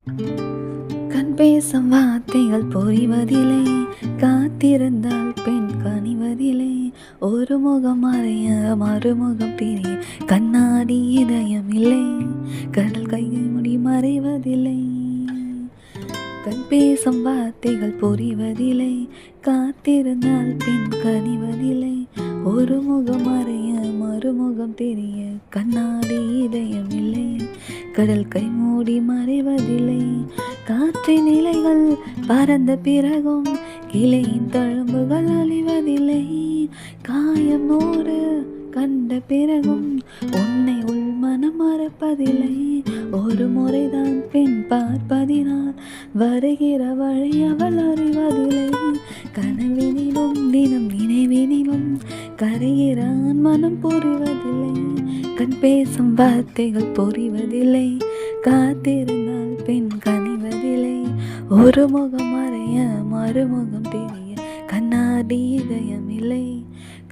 கண் பேசும் வார்த்தைகள் புரிவதில்லை, காத்திருந்தால் பெண் கனிவதில்லை. ஒரு முகம் மறைய மறுமுகம் தெரிய கண்ணாடி இதயம் இல்லை, கடல் கையை முடி மறைவதில்லை. கண் பேசும் வார்த்தைகள் புரிவதில்லை, காத்திருந்தால் பெண் கனிவதில்லை. ஒரு முகம் மறைய மறுமுகம் தெரிய கண்ணாடி இதயம் இல்லை, கடல் கை மூடி மறைவதில்லை. காற்றின் இலைகள் பறந்த பிறகும் கிளையின் தழும்புகள் அழிவதில்லை. காயம் நூறு கண்ட பிறகும் உன்னை உள் மனம் மறப்பதில்லை. ஒரு முறைதான் பெண் பார்ப்பதினால் வருகிற வழி அவள் அறிவதில்லை. கனவினிலும் தினம் நினைவினிலும் கரைகிறான் மனம் புரிவதில்லை. கண் பேசும் வார்த்தைகள் புரிவதில்லை, காத்திருந்தால் பெண் கனிவதில்லை. ஒரு முகம் மறைய மறுமுகம் தெரிய கண்ணாடி இதயம் இல்லை,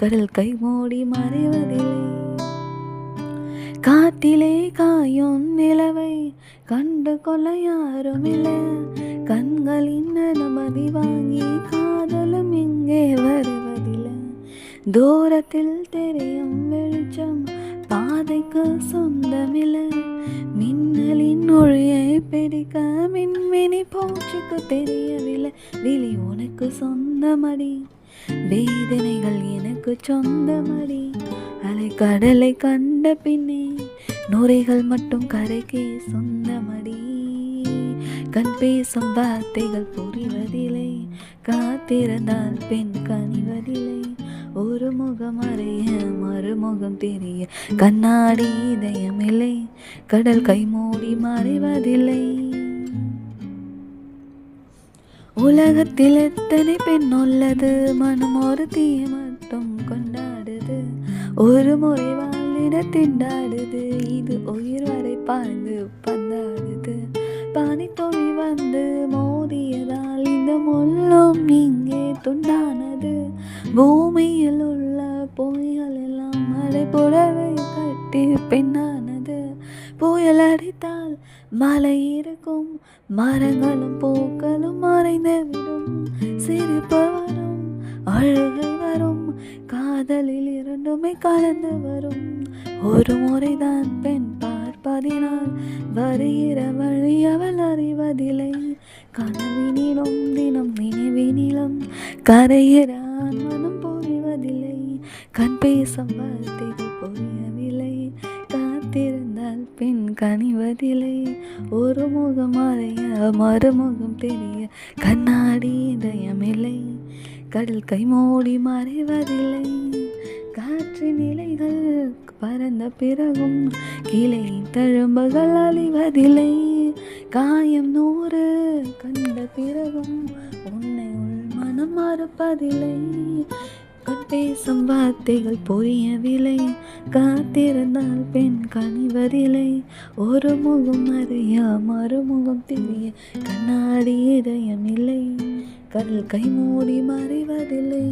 கடல் கை மூடி மறைவதில்லை. காட்டிலே காயும் நிலவை கண்டு கொள்ள யாரும் இல்லை, கண்களின் அனுமதி வாங்கி காதலும் இங்கே வருவதில்லை. தூரத்தில் தெரியும் வெளிச்சம் பாதைக்கு சொந்தமில்லை, மின்னலின் ஒளியை பிடிக்க மின்மினி பூச்சிக்கு தெரியவில்லை. விழி உனக்கு சொந்தமடி, வேதனைகள் எனக்கு சொந்தமடி. அலை கடலை கண்ட பின்னே நுரைகள் மட்டும் கரைக்கே சொந்தமடி. கண் பேசும் வார்த்தைகள் புரிவதில்லை, காத்திருந்தால் பெண் கனிவதில்லை. ஒரு முகம் அறைய மறுமுகம் தெரிய கண்ணாடி இதயம் இல்லை, கடல் கை மூடி மறைவதில்லை. உலகத்தில் எத்தனை பெண் உள்ளது, மனம் ஒரு தீய மட்டும் கொண்டாடுது. ஒரு முறை வாழ்ந்திட திண்டாடுது, இது உயிர் வரை பாய்ந்து பந்தாடுது. பானை தொழி வந்து மோதியதால் இந்த முள்ளும் இங்கே துண்டானது. பூமியில் உள்ள பொய்கள் எல்லாம் மழை புடவை கட்டி பெண்ணானது. புயல் அடித்தால் மழை இருக்கும், மரங்களும் பூக்களும் மறைந்துவிடும். சிரிப்பு வரும், அழுகை வரும், காதலில் இரண்டுமே கலந்து வரும். ஒரு முறைதான் பெண் பார்ப்பதினால் வருகிற வழி அவள் அறிவதில்லை. கனவினிலும் தினம் நினைவினிலும் கரைகிறான் மனம் புரிவதில்லை. கண் பேசும் வார்த்தைகள் புரியவில்லை, காத்திருந்தால் பெண் கனிவதில்லை. ஒரு முகம் மறைய மறுமுகம் தெரிய கண்ணாடி இதயமில்லை, கடல் கை மூடி மறைவதில்லை. காற்றின் இலைகள் பறந்த பிறகும் கிளையின் தழும்புகள் அழிவதில்லை. காயம் நூறு கண்ட பிறகும் உன்னை உள் மனம் மறுப்பதில்லை. கண் பேசும் வார்த்தைகள் புரியவில்லை, காத்திருந்தால் பெண் கனிவதில்லை. ஒரு முகம் அறிய மறுமுகம் தெரிய கண்ணாடி இதயம் இல்லை, கடல் கை மூடி மறைவதில்லை.